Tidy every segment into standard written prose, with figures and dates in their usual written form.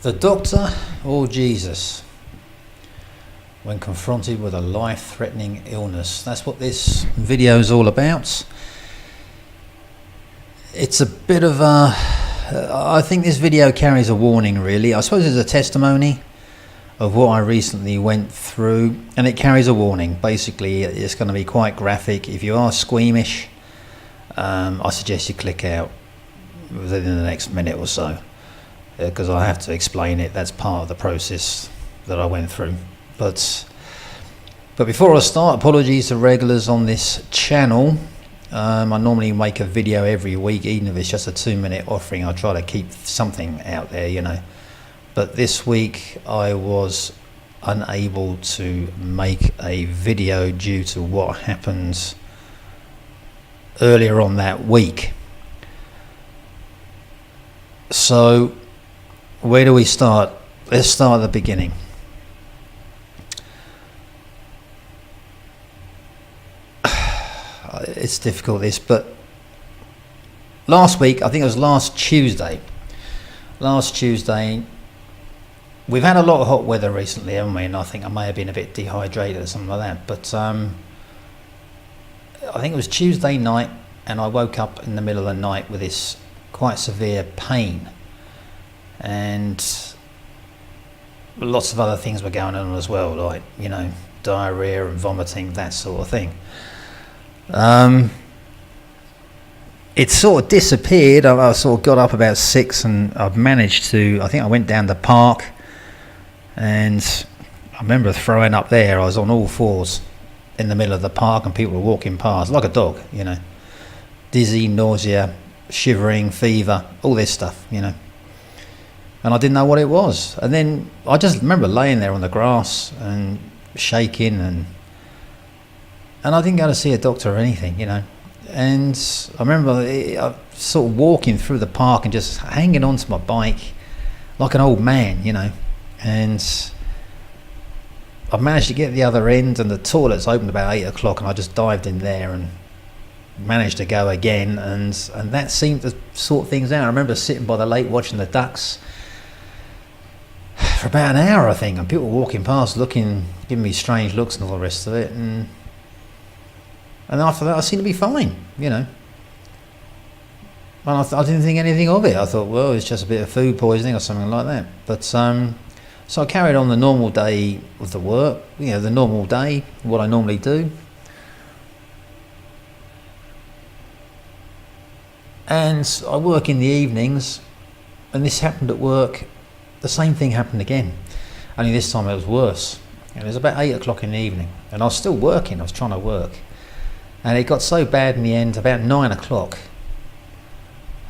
The doctor or Jesus when confronted with a life-threatening illness. That's what this video is all about. It's a bit of a... I think this video carries a warning, really. I suppose it's a testimony of what I recently went through, and it carries a warning. Basically, it's going to be quite graphic. If you are squeamish, I suggest you click out within the next minute or so, because I have to explain it. That's part of the process that I went through. But before I start, apologies to regulars on this channel. I normally make a video every week, even if it's just a 2-minute offering. I try to keep something out there, you know. But this week I was unable to make a video due to what happened earlier on that week. So where do we start? Let's start at the beginning. It's difficult, this, but last week, I think it was last Tuesday, we've had a lot of hot weather recently, haven't we? And I think I may have been a bit dehydrated or something like that, but I think it was Tuesday night, and I woke up in the middle of the night with this quite severe pain, and lots of other things were going on as well, like, you know, diarrhea and vomiting, that sort of thing. It sort of disappeared. I sort of got up about 6, and I've managed to, I think I went down the park, and I remember throwing up there. I was on all fours in the middle of the park, and people were walking past like a dog, you know. Dizzy, nausea, shivering, fever, all this stuff, you know. And I didn't know what it was. And then I just remember laying there on the grass and shaking, and I didn't go to see a doctor or anything, you know. And I remember sort of walking through the park and just hanging onto my bike like an old man, you know. And I managed to get to the other end, and the toilets opened about 8 o'clock, and I just dived in there and managed to go again, and that seemed to sort things out. I remember sitting by the lake watching the ducks for about an hour, I think, and people walking past looking, giving me strange looks and all the rest of it, and after that I seemed to be fine, you know. And I didn't think anything of it. I thought, well, it's just a bit of food poisoning or something like that. But so I carried on the normal day with the work, you know, the normal day, what I normally do. And I work in the evenings, and this happened at work. The same thing happened again, only this time it was worse. And it was about 8 o'clock in the evening, and I was still working. I was trying to work, and it got so bad in the end. About 9 o'clock,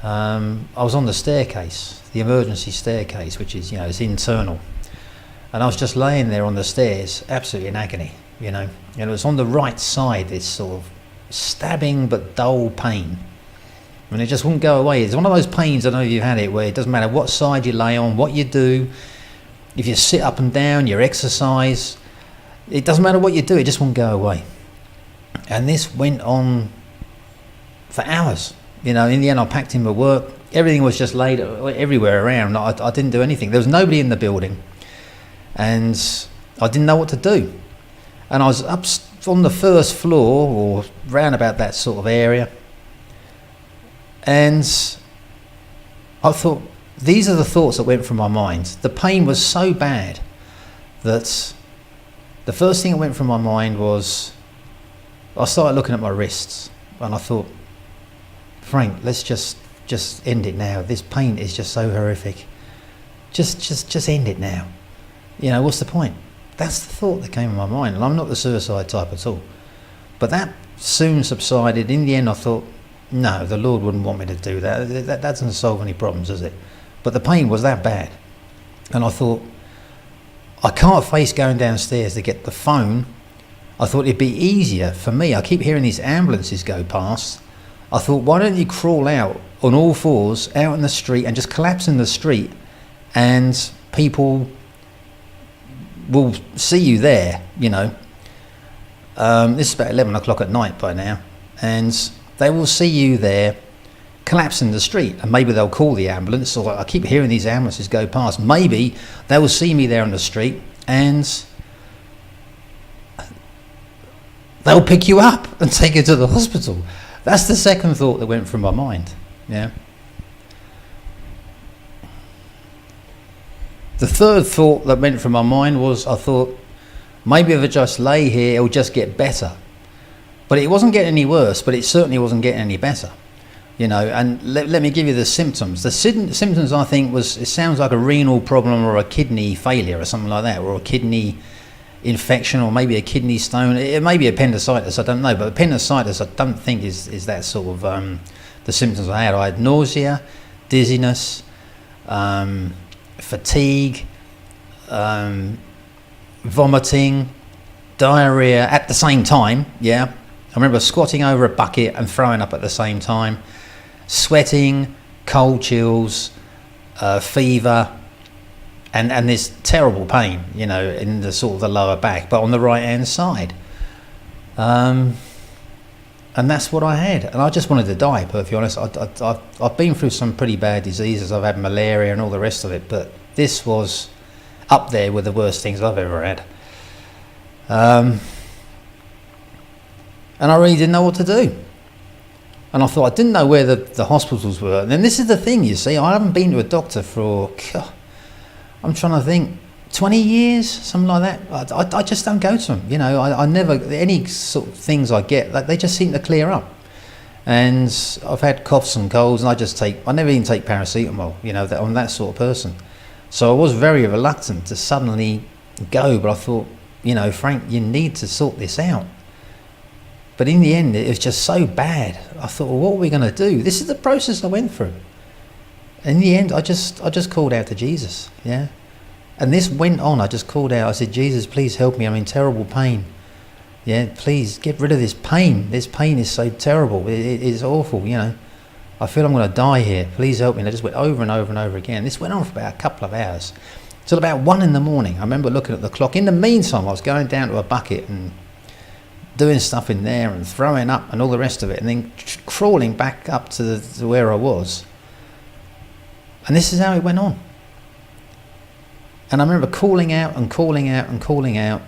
I was on the staircase, the emergency staircase, which is, you know, it's internal, and I was just laying there on the stairs, absolutely in agony, you know. And it was on the right side, this sort of stabbing but dull pain. And it just wouldn't go away. It's one of those pains, I don't know if you've had it, where it doesn't matter what side you lay on, what you do, if you sit up and down, you exercise, it doesn't matter what you do, it just won't go away. And this went on for hours. You know, in the end I packed in my work, everything was just laid everywhere around. I didn't do anything. There was nobody in the building, and I didn't know what to do. And I was up on the first floor, or round about that sort of area, and I thought, these are the thoughts that went through my mind. The pain was so bad that the first thing that went through my mind was, I started looking at my wrists, and I thought, Frank, let's just end it now. This pain is just so horrific. Just end it now. You know, what's the point? That's the thought that came in my mind, and I'm not the suicide type at all. But that soon subsided. In the end, I thought, no, the Lord wouldn't want me to do that. That doesn't solve any problems, does it? But the pain was that bad. And I thought, I can't face going downstairs to get the phone. I thought it'd be easier for me. I keep hearing these ambulances go past. I thought, why don't you crawl out on all fours, out in the street, and just collapse in the street, and people will see you there, you know. This is about 11 o'clock at night by now. And they will see you there, collapse in the street, and maybe they'll call the ambulance, or I keep hearing these ambulances go past. Maybe they will see me there on the street and they'll pick you up and take you to the hospital. That's the second thought that went through my mind. Yeah. The third thought that went through my mind was, I thought, maybe if I just lay here, it'll just get better. But it wasn't getting any worse, but it certainly wasn't getting any better. You know, and let me give you the symptoms. The symptoms, I think, was, it sounds like a renal problem or a kidney failure or something like that, or a kidney infection, or maybe a kidney stone. It may be appendicitis, I don't know, but appendicitis I don't think is that sort of the symptoms I had. I had nausea, dizziness, fatigue, vomiting, diarrhea at the same time. Yeah, I remember squatting over a bucket and throwing up at the same time, sweating, cold chills, fever, and this terrible pain, you know, in the sort of the lower back, but on the right hand side. And that's what I had, and I just wanted to die, perfectly honest. I've been through some pretty bad diseases. I've had malaria and all the rest of it, but this was up there with the worst things I've ever had. And I really didn't know what to do. And I thought, I didn't know where the hospitals were. And then this is the thing, you see, I haven't been to a doctor for, I'm trying to think, 20 years, something like that. I just don't go to them, you know. I never, any sort of things I get, they just seem to clear up. And I've had coughs and colds, and I never even take paracetamol, you know, I'm that sort of person. So I was very reluctant to suddenly go, but I thought, you know, Frank, you need to sort this out. But in the end, it was just so bad. I thought, well, what are we going to do? This is the process I went through. In the end, I just called out to Jesus, yeah. And this went on. I just called out. I said, Jesus, please help me. I'm in terrible pain. Yeah, please get rid of this pain. This pain is so terrible. It is awful, you know. I feel I'm going to die here. Please help me. And I just went over and over and over again. This went on for about a couple of hours. Till about 1 a.m. I remember looking at the clock. In the meantime, I was going down to a bucket and doing stuff in there and throwing up and all the rest of it, and then crawling back up to where I was. And this is how it went on. And I remember calling out and calling out and calling out.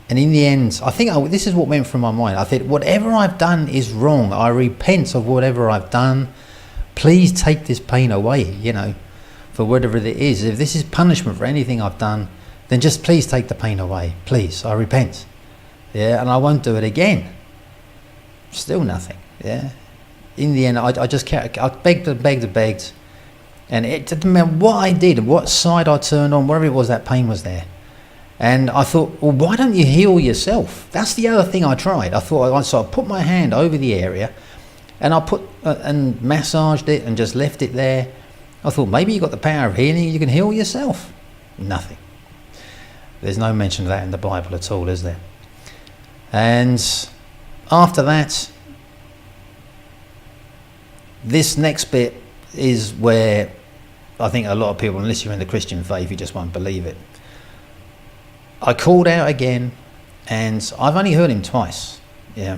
And in the end, I think this is what went through my mind. I thought, whatever I've done is wrong. I repent of whatever I've done. Please take this pain away, you know, for whatever it is. If this is punishment for anything I've done, then just please take the pain away. Please, I repent. Yeah, and I won't do it again. Still nothing. Yeah. In the end, I just kept, I begged and begged and begged. And it didn't matter what I did, what side I turned on, whatever it was, that pain was there. And I thought, well, why don't you heal yourself? That's the other thing I tried. So I put my hand over the area, and I put and massaged it and just left it there. I thought, maybe you got the power of healing, you can heal yourself. Nothing. There's no mention of that in the Bible at all, is there? And after that, this next bit is where I think a lot of people, unless you're in the Christian faith, you just won't believe it. I called out again, and I've only heard him twice, yeah,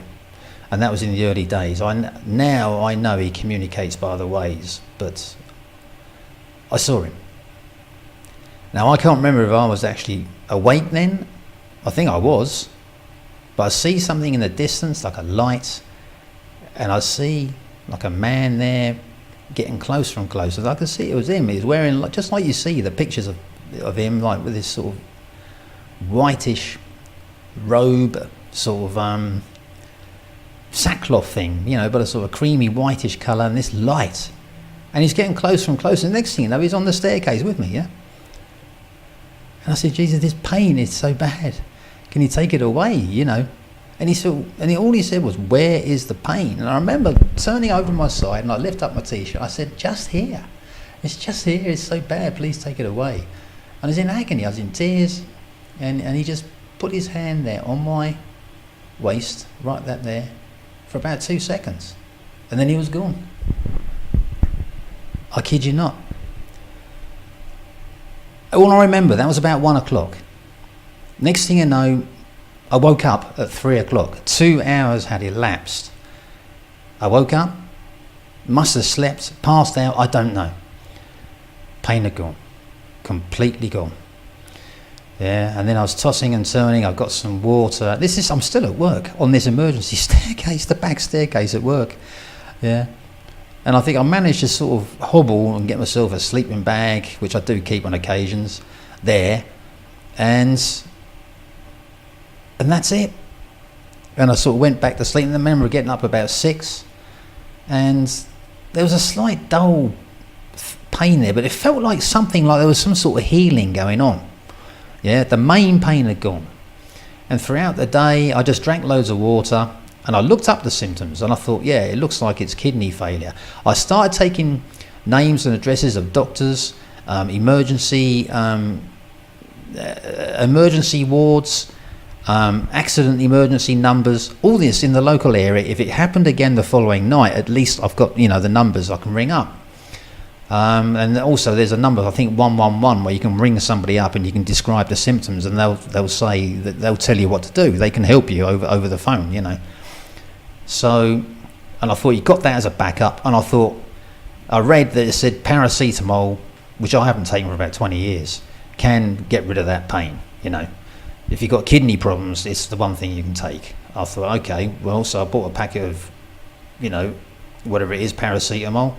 and that was in the early days. Now I know he communicates by the ways, but I saw him. Now I can't remember if I was actually awake then. I think I was, but I see something in the distance, like a light, and I see like a man there getting closer and closer. I could see it was him. He was wearing, just like you see the pictures of him, like with this sort of whitish robe, sort of sackcloth thing, you know, but a sort of creamy whitish colour, and this light. And he's getting closer and closer. The next thing you know, he's on the staircase with me, yeah? And I said, Jesus, this pain is so bad. Can you take it away, you know? And he said, all he said was, where is the pain? And I remember turning over my side, and I lift up my t-shirt. I said, just here. It's just here. It's so bad. Please take it away. And I was in agony. I was in tears. And he just put his hand there on my waist, right there, for about 2 seconds. And then he was gone. I kid you not. All I remember, that was about 1 o'clock. Next thing you know, I woke up at 3 o'clock. 2 hours had elapsed. I woke up, must have slept, passed out, I don't know. Pain had gone, completely gone. Yeah, and then I was tossing and turning. I got some water. I'm still at work on this emergency staircase, the back staircase at work. Yeah, and I think I managed to sort of hobble and get myself a sleeping bag, which I do keep on occasions, there, and that's it. And I sort of went back to sleep. And I remember getting up about 6, and there was a slight dull pain there, but it felt like something like there was some sort of healing going on. Yeah, the main pain had gone. And throughout the day, I just drank loads of water, and I looked up the symptoms, and I thought, yeah, it looks like it's kidney failure. I started taking names and addresses of doctors, emergency wards, accident emergency numbers, all this in the local area. If it happened again the following night, at least I've got, the numbers I can ring up. And also there's a number, I think 111, where you can ring somebody up and you can describe the symptoms, and they'll say that they'll tell you what to do. They can help you over the phone, So, and I thought you got that as a backup, and I read that it said paracetamol, which I haven't taken for about 20 years, can get rid of that pain, If you've got kidney problems, it's the one thing you can take. I thought, okay, well, so I bought a packet of, whatever it is, paracetamol,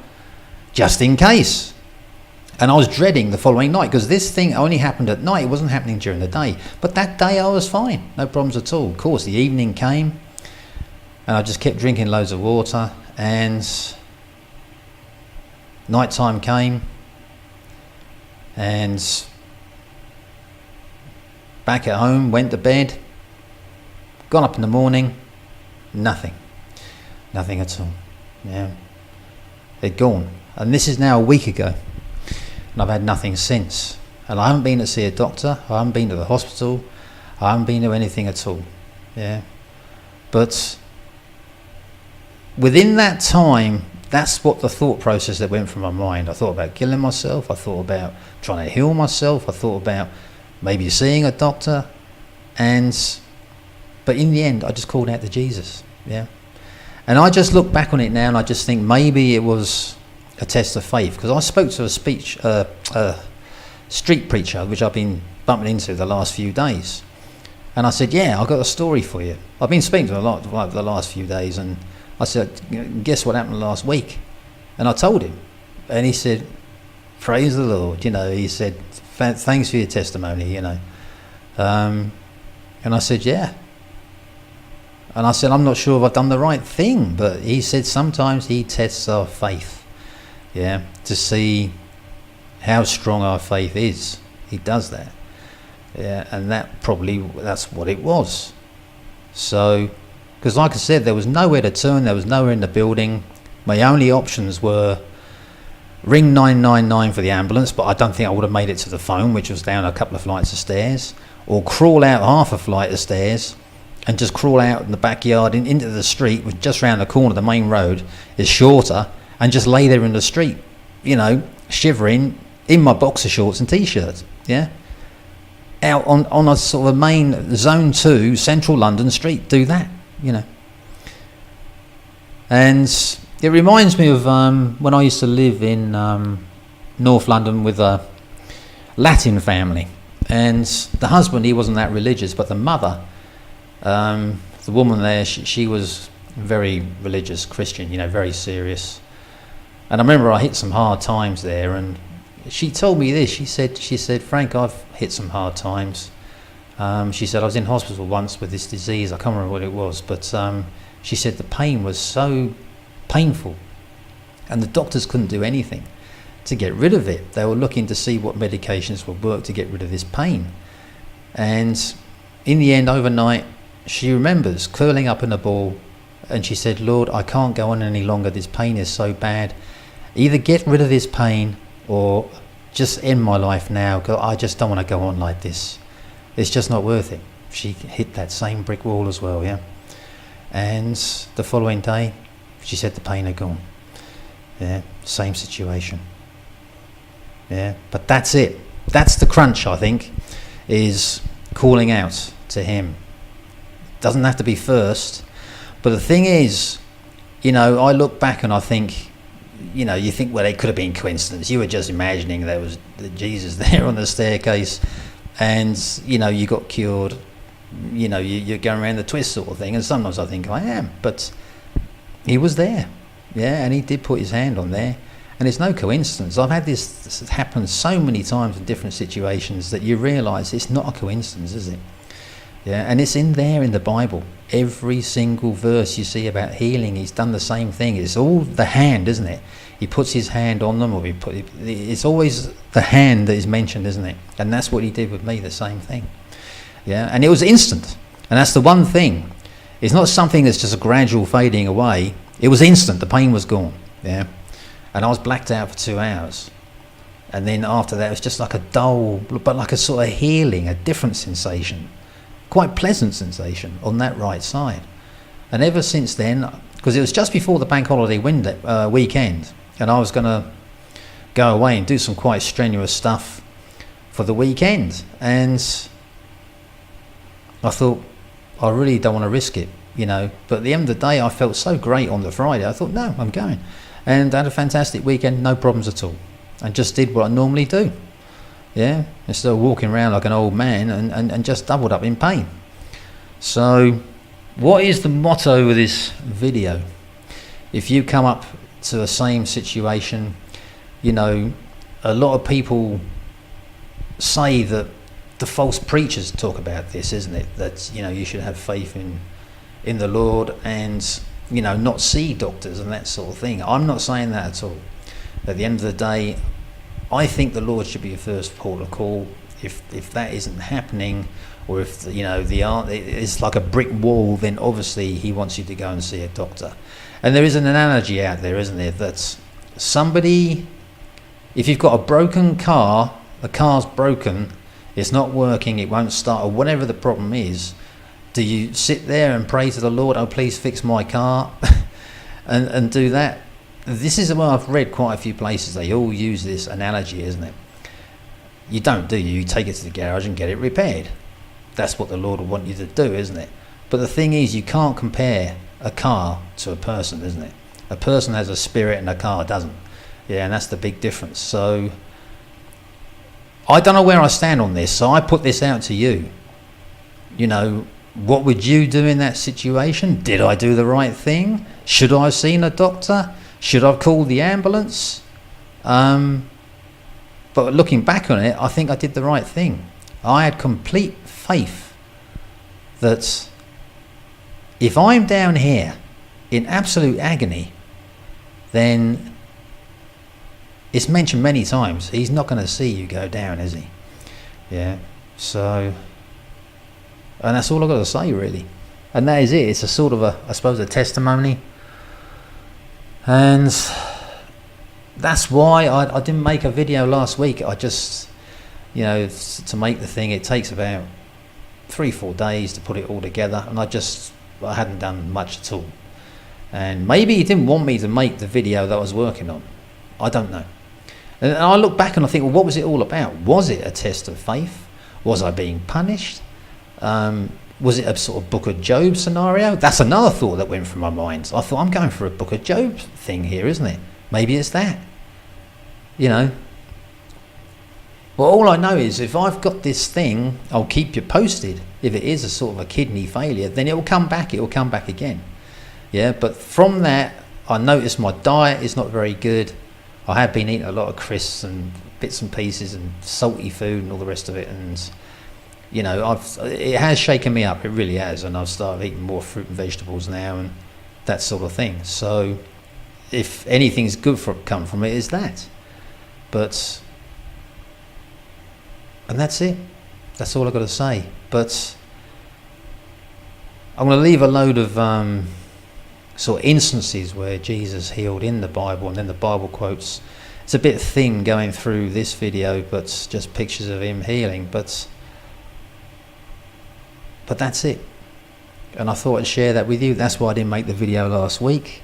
just in case. And I was dreading the following night, because this thing only happened at night. It wasn't happening during the day. But that day I was fine, no problems at all. Of course, the evening came, and I just kept drinking loads of water, and night time came, and back at home, went to bed, got up in the morning, nothing at all. Yeah, they'd gone. And this is now a week ago, and I've had nothing since. And I haven't been to see a doctor, I haven't been to the hospital, I haven't been to anything at all. Yeah, but within that time, that's what the thought process that went through my mind. I thought about killing myself, I thought about trying to heal myself, I thought about maybe seeing a doctor, but in the end I just called out to Jesus. Yeah, and I just look back on it now, and I just think maybe it was a test of faith, because I spoke to a street preacher, which I've been bumping into the last few days, and I said, yeah, I've got a story for you. I've been speaking to a lot like the last few days, and I said, guess what happened last week? And I told him, and he said, praise the Lord. He said, thanks for your testimony. And I said, yeah. And I said, I'm not sure if I've done the right thing, but he said sometimes he tests our faith, to see how strong our faith is. He does that. Yeah, and that's what it was. So, because like I said, there was nowhere to turn, there was nowhere in the building. My only options were ring 999 for the ambulance, but I don't think I would have made it to the phone, which was down a couple of flights of stairs, or crawl out half a flight of stairs and just crawl out in the backyard into the street, which just round the corner, the main road is shorter, and just lay there in the street, shivering in my boxer shorts and t-shirts, out on a sort of main zone 2 central London street, do that, and it reminds me of when I used to live in North London with a Latin family, and the husband, he wasn't that religious, but the mother, the woman there, she was very religious Christian, very serious. And I remember I hit some hard times there, and she told me this. She said, Frank, I've hit some hard times. She said, I was in hospital once with this disease. I can't remember what it was, but she said the pain was so painful, and the doctors couldn't do anything to get rid of it. They were looking to see what medications would work to get rid of this pain. And in the end, overnight, she remembers curling up in a ball, and she said, Lord, I can't go on any longer. This pain is so bad. Either get rid of this pain or just end my life now, because I just don't want to go on like this. It's just not worth it. She hit that same brick wall as well, yeah. And the following day, she said the pain had gone. Yeah, same situation. Yeah, but that's it. That's the crunch, I think, is calling out to him. Doesn't have to be first, but the thing is, I look back and I think you think, well, it could have been coincidence. You were just imagining there was Jesus there on the staircase, and you got cured. You're going around the twist sort of thing. And sometimes I think I am, but he was there, and he did put his hand on there. And it's no coincidence. I've had this happen so many times in different situations that you realise it's not a coincidence, is it? Yeah, and it's in there in the Bible. Every single verse you see about healing, he's done the same thing. It's all the hand, isn't it? He puts his hand on them, or it's always the hand that is mentioned, isn't it? And that's what he did with me, the same thing. Yeah, and it was instant. And that's the one thing. It's not something that's just a gradual fading away. It was instant. The pain was gone. Yeah. And I was blacked out for 2 hours. And then after that, it was just like a dull, but like a sort of healing, a different sensation. Quite pleasant sensation on that right side. And ever since then, because it was just before the bank holiday weekend, and I was going to go away and do some quite strenuous stuff for the weekend. And I thought, I really don't want to risk it, But at the end of the day, I felt so great on the Friday. I thought, no, I'm going. And I had a fantastic weekend, no problems at all. And just did what I normally do. Yeah, instead of walking around like an old man and just doubled up in pain. So, what is the motto of this video? If you come up to the same situation, a lot of people say that the false preachers talk about this, isn't it? That, you should have faith in the Lord and, not see doctors and that sort of thing. I'm not saying that at all. At the end of the day, I think the Lord should be your first port of call. If that isn't happening, or if it's like a brick wall, then obviously he wants you to go and see a doctor. And there is an analogy out there, isn't there, that somebody, if you've got a broken car, the car's broken, it's not working, it won't start, or whatever the problem is, do you sit there and pray to the Lord, oh please fix my car, and do that? This is where I've read quite a few places, they all use this analogy, isn't it? You don't, do you? You take it to the garage and get it repaired. That's what the Lord will want you to do, isn't it? But the thing is, you can't compare a car to a person, isn't it? A person has a spirit and a car doesn't. Yeah, and that's the big difference. So, I don't know where I stand on this, so I put this out to you. What would you do in that situation? Did I do the right thing? Should I have seen a doctor? Should I have called the ambulance? But looking back on it, I think I did the right thing. I had complete faith that if I'm down here in absolute agony, then it's mentioned many times, he's not going to see you go down, is he? Yeah. So, and that's all I've got to say, really. And that is it. It's a sort of I suppose, a testimony. And that's why I didn't make a video last week. I just, to make the thing, it takes about 3-4 days to put it all together. And I hadn't done much at all. And maybe he didn't want me to make the video that I was working on. I don't know. And I look back and I think, well, what was it all about? Was it a test of faith? Was I being punished? Was it a sort of Book of Job scenario? That's another thought that went through my mind. I thought, I'm going for a Book of Job thing here, isn't it? Maybe it's that. Well, all I know is if I've got this thing, I'll keep you posted. If it is a sort of a kidney failure, then it will come back. It will come back again. Yeah, but from that, I noticed my diet is not very good. I have been eating a lot of crisps and bits and pieces and salty food and all the rest of it, and it has shaken me up. It really has, and I've started eating more fruit and vegetables now and that sort of thing. So, if anything's good come from it, is that. But, and that's it. That's all I've got to say. But I'm going to leave a load of sort of instances where Jesus healed in the Bible, and then the Bible quotes. It's a bit thin going through this video, but just pictures of him healing. But that's it. And I thought I'd share that with you. That's why I didn't make the video last week.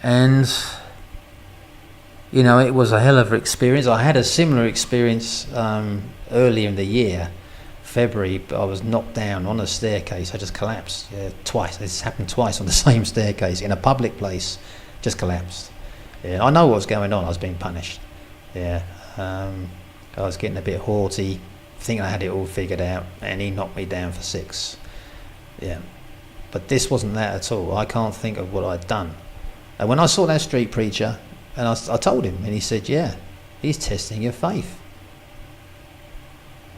And it was a hell of an experience. I had a similar experience earlier in the year, February, but I was knocked down on a staircase. I just collapsed twice. This happened twice on the same staircase in a public place, just collapsed. Yeah, I know what was going on. I was being punished. Yeah, I was getting a bit haughty, thinking I had it all figured out, and he knocked me down for 6. Yeah, but this wasn't that at all. I can't think of what I'd done. And when I saw that street preacher, and I told him, and he said, yeah, he's testing your faith.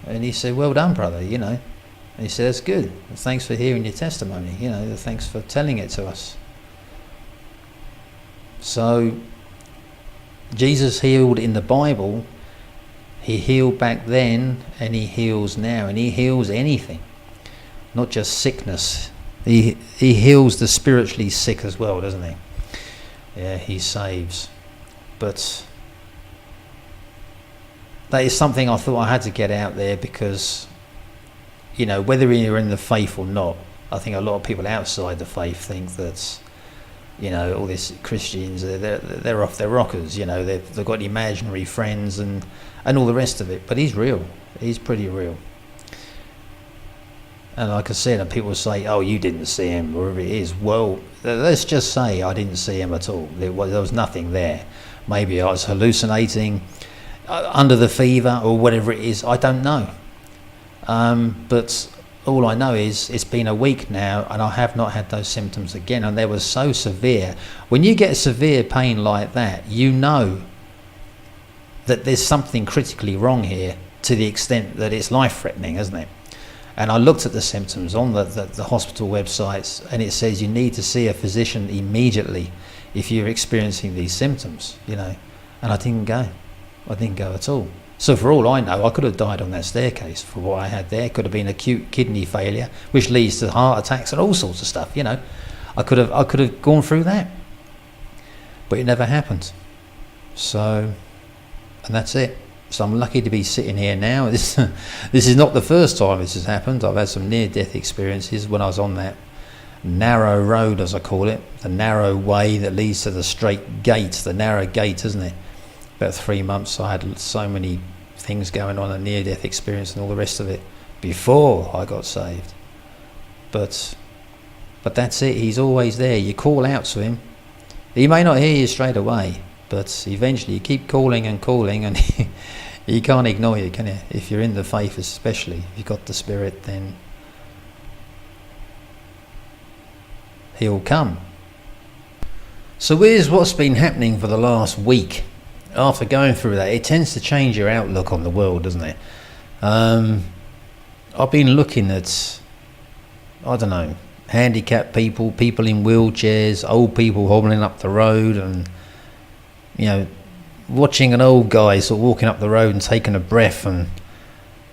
And he said, well done, brother, you know. And he said, that's good. Thanks for hearing your testimony, you know, thanks for telling it to us. So, Jesus healed in the Bible. He healed back then, and he heals now, and he heals anything, not just sickness. He heals the spiritually sick as well, doesn't he? Yeah, he saves. But that is something I thought I had to get out there, because, you know, whether you're in the faith or not, I think a lot of people outside the faith think that, you know, all these Christians, they're off their rockers, you know, they've got imaginary friends and all the rest of it. But he's real. He's pretty real. And like I said, and people say, oh, you didn't see him, wherever it is. Well, let's just say I didn't see him at all. There was nothing there. Maybe I was hallucinating under the fever or whatever it is. I don't know. But all I know is it's been a week now, and I have not had those symptoms again. And they were so severe. When you get severe pain like that, you know that there's something critically wrong here, to the extent that it's life-threatening, isn't it? And I looked at the symptoms on the hospital websites, and it says you need to see a physician immediately if you're experiencing these symptoms, you know. And I didn't go. I didn't go at all. So for all I know, I could have died on that staircase for what I had there. Could have been acute kidney failure, which leads to heart attacks and all sorts of stuff, you know. I could have gone through that. But it never happened. So, and that's it. So I'm lucky to be sitting here now. This is not the first time this has happened. I've had some near-death experiences when I was on that narrow road, as I call it, the narrow way that leads to the straight gate, the narrow gate, isn't it? About 3 months I had so many things going on, a near-death experience and all the rest of it, before I got saved. But that's it. He's always there. You call out to him. He may not hear you straight away, but eventually you keep calling and he can't ignore you, can you? If you're in the faith, especially if you've got the Spirit, then he'll come. So here's what's been happening for the last week. After going through that, it tends to change your outlook on the world, doesn't it? I've been looking at, I don't know, handicapped people, people in wheelchairs, old people hobbling up the road, and, you know, watching an old guy sort of walking up the road and taking a breath, and,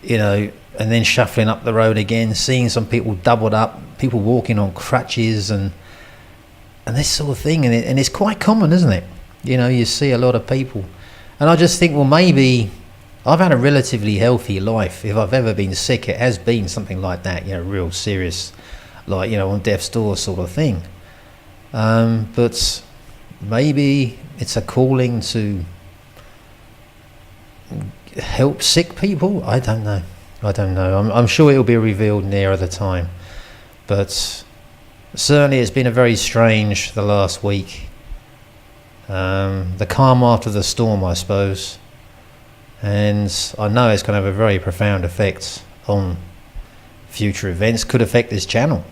you know, and then shuffling up the road again, seeing some people doubled up, people walking on crutches, and this sort of thing, and it's quite common, isn't it? You know, you see a lot of people, and I just think, well, maybe I've had a relatively healthy life. If I've ever been sick, it has been something like that, you know, real serious, like, you know, on death's door sort of thing. But maybe it's a calling to help sick people. I don't know. I'm sure it'll be revealed nearer the time. But certainly it's been a very strange the last week. The calm after the storm, I suppose. And I know it's going to have a very profound effect on future events. Could affect this channel.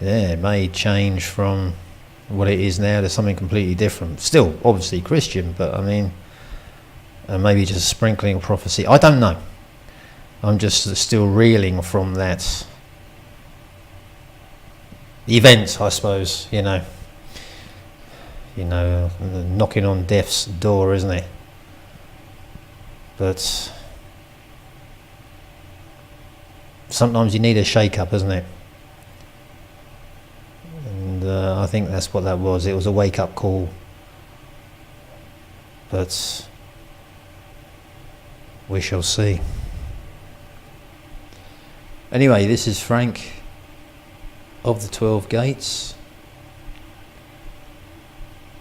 Yeah, it may change from what it is now to something completely different. Still, obviously Christian, but I mean, maybe just sprinkling of prophecy. I don't know. I'm just still reeling from that event, I suppose, you know, knocking on death's door, isn't it? But sometimes you need a shake-up, isn't it? And I think that's what that was. It was a wake-up call. But we shall see. Anyway, this is Frank of the 12 Gates.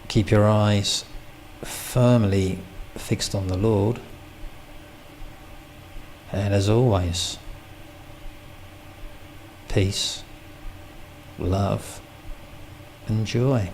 Keep your eyes firmly fixed on the Lord. And as always, peace, love, and joy.